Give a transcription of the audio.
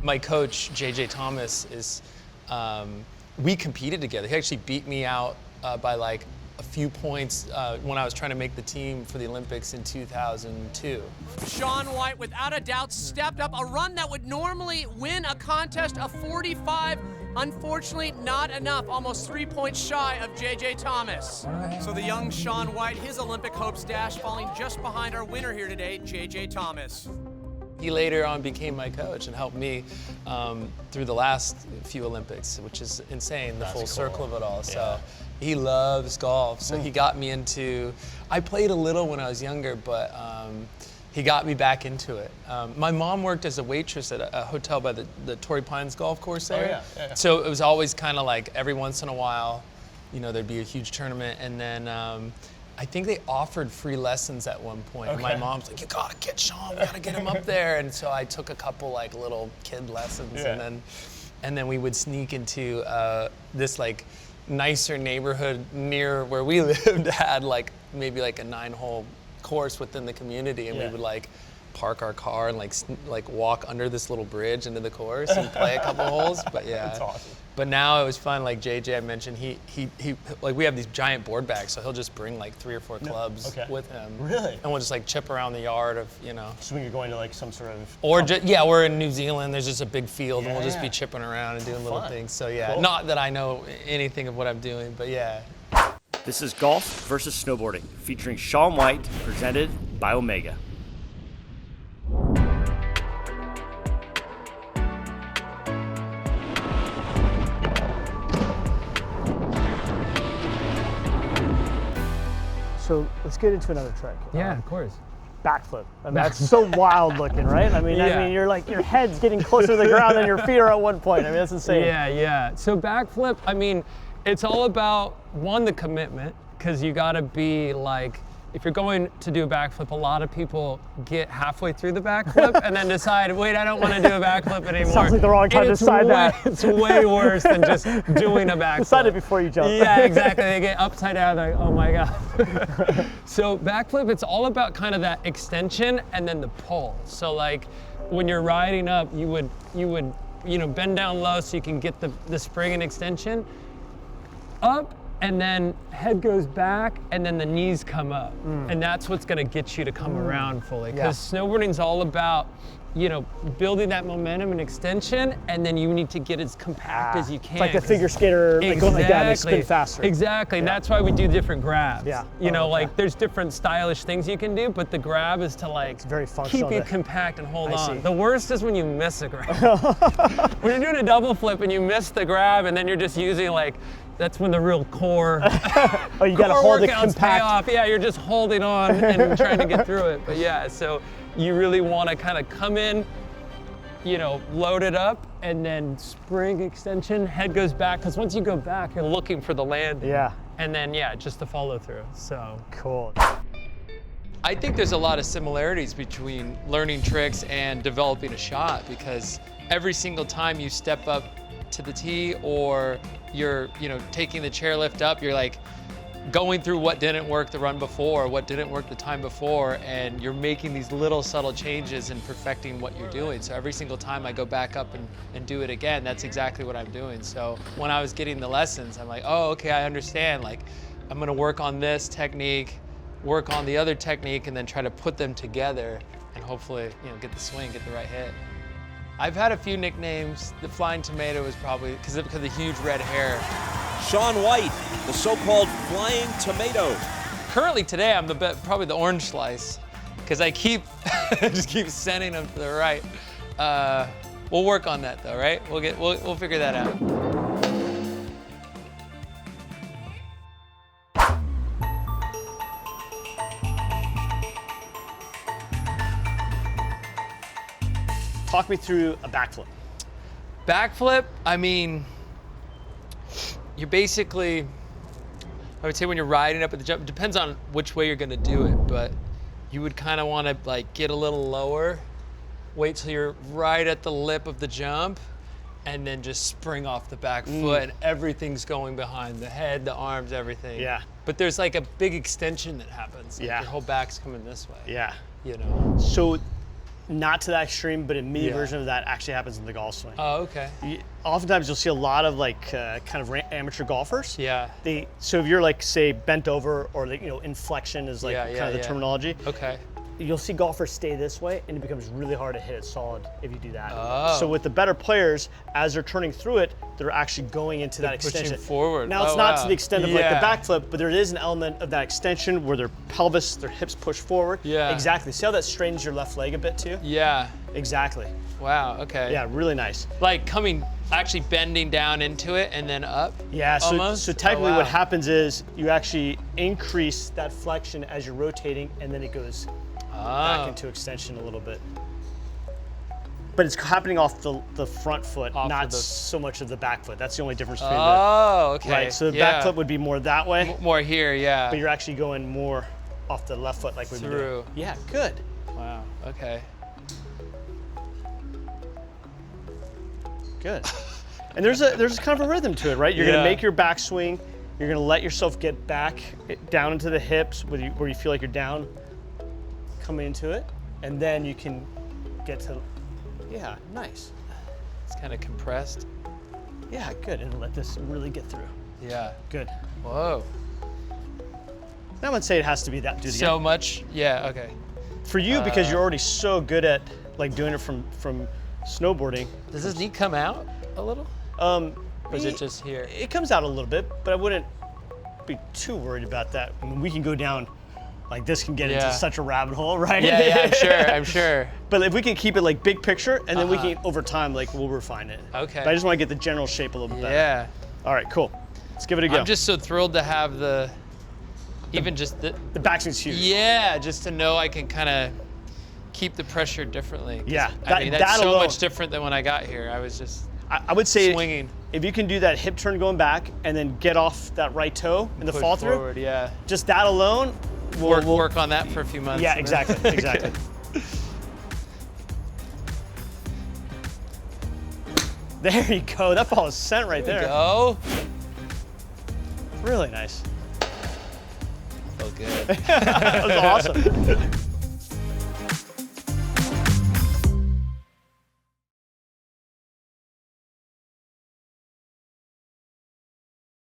my coach, JJ Thomas, is, we competed together. He actually beat me out by like a few points when I was trying to make the team for the Olympics in 2002. Shaun White, without a doubt, stepped up. A run that would normally win a contest of 45. Unfortunately, not enough. Almost 3 points shy of JJ Thomas. So the young Shaun White, his Olympic hopes dash, falling just behind our winner here today, JJ Thomas. He later on became my coach and helped me through the last few Olympics, which is insane, the full circle of it all. So he loves golf. So he got me into, I played a little when I was younger, but he got me back into it. My mom worked as a waitress at a hotel by the Torrey Pines golf course there. So it was always kind of like every once in a while, you know, there'd be a huge tournament, and then I think they offered free lessons at one point. And my mom's like, you gotta get Shaun, we gotta get him up there. And so I took a couple like little kid lessons, and then we would sneak into this like nicer neighborhood near where we lived, had like maybe like a 9-hole course within the community, and we would like park our car and like walk under this little bridge into the course and play a couple holes. But yeah, that's awesome. But now it was fun. Like JJ, I mentioned, he like, we have these giant board bags, so he'll just bring like 3 or 4 clubs with him. Really? And we'll just like chip around the yard of, you know. So when you're going to like some sort of. Or we're in New Zealand. There's just a big field, and we'll just be chipping around and doing little things. So yeah, not that I know anything of what I'm doing, but yeah. This is Golf versus Snowboarding, featuring Shaun White, presented by Omega. So let's get into another trick. Yeah, of course. Backflip. I mean, that's so wild looking, right? I mean, you're like, your head's getting closer to the ground than your feet are at one point. I mean, that's insane. Yeah. So backflip, I mean, it's all about, one, the commitment, because you gotta be like, if you're going to do a backflip, a lot of people get halfway through the backflip and then decide, wait, I don't want to do a backflip anymore. Sounds like the wrong time to decide that. It's way worse than just doing a backflip. Decide it before you jump. Yeah, exactly. They get upside down, like, oh my God. So backflip, it's all about kind of that extension and then the pull. So like when you're riding up, you would bend down low so you can get the spring and extension up, and then head goes back, and then the knees come up. And that's what's gonna get you to come around fully. Because snowboarding's all about, building that momentum and extension, and then you need to get as compact as you can. It's like a figure skater, like going like that, and they spin faster. Exactly, and that's why we do different grabs. Like there's different stylish things you can do, but the grab is to like keep it compact and hold on. The worst is when you miss a grab. When you're doing a double flip and you miss the grab, and then you're just using that's when the real core. You gotta hold it compact. Pay off. Yeah, you're just holding on and trying to get through it. But yeah, so you really want to kind of come in, load it up, and then spring extension, head goes back, because once you go back, you're looking for the landing. And then just the follow through. So cool. I think there's a lot of similarities between learning tricks and developing a shot, because every single time you step up to the tee, or you're taking the chairlift up, you're like going through what didn't work the run before, what didn't work the time before, and you're making these little subtle changes and perfecting what you're doing. So every single time I go back up and do it again, that's exactly what I'm doing. So when I was getting the lessons, I'm like, oh, okay, I understand. Like, I'm gonna work on this technique, work on the other technique, and then try to put them together and hopefully get the swing, get the right hit. I've had a few nicknames. The Flying Tomato was probably because of the huge red hair. Shaun White, the so-called Flying Tomato. Currently today, I'm probably the Orange Slice, because I just keep sending them to the right. We'll work on that though, right? We'll figure that out. Talk me through a backflip. Backflip, I mean, you're basically, I would say when you're riding up at the jump, it depends on which way you're gonna do it, but you would kind of want to like get a little lower, wait till you're right at the lip of the jump, and then just spring off the back foot, and everything's going behind the head, the arms, everything. Yeah. But there's like a big extension that happens. Like your whole back's coming this way. Yeah. So not to that extreme, but a mini version of that actually happens in the golf swing. Oh, okay. Oftentimes you'll see a lot of like kind of amateur golfers. Yeah. So if you're like say bent over or like, inflection is like kind of the terminology. Okay. You'll see golfers stay this way, and it becomes really hard to hit it solid if you do that. Oh. So with the better players, as they're turning through it, they're actually going into that extension. Pushing forward. Now, it's not to the extent of like the backflip, but there is an element of that extension where their pelvis, their hips push forward. Yeah. Exactly. See how that straightens your left leg a bit too? Yeah. Exactly. Wow, okay. Yeah, really nice. Like actually bending down into it and then up? Yeah, almost? So technically what happens is you actually increase that flexion as you're rotating, and then it goes back into extension a little bit. But it's happening off the front foot, not so much of the back foot. That's the only difference between okay. Right, so the back foot would be more that way. More here, yeah. But you're actually going more off the left foot like we've been doing. Yeah, good. Wow, okay. Good. And there's kind of a rhythm to it, right? You're gonna make your backswing, you're gonna let yourself get back down into the hips where you feel like you're down, coming into it, and then you can get to, nice. It's kind of compressed. Yeah, good, and let this really get through. Yeah. Good. Whoa. I wouldn't say it has to be that, do it again. So much, yeah, okay. For you, because you're already so good at like doing it from snowboarding. Does this knee come out a little? Or is it just here? It comes out a little bit, but I wouldn't be too worried about that. I mean, we can go down, like this can get into such a rabbit hole, right? Yeah, I'm sure. But if we can keep it like big picture, and then we can, over time, like we'll refine it. Okay. But I just want to get the general shape a little bit better. Yeah. All right, cool. Let's give it a go. I'm just so thrilled to have the backswing's huge. Yeah, just to know I can kind of keep the pressure differently. Yeah, I mean, that's so much different than when I got here. I was just I would say swinging. If you can do that hip turn going back and then get off that right toe in the Push fall through, forward, yeah. just that alone, we'll work on that for a few months. Yeah, exactly, exactly. There you go. That ball is sent right there. Go. Really nice. Felt good. That was awesome.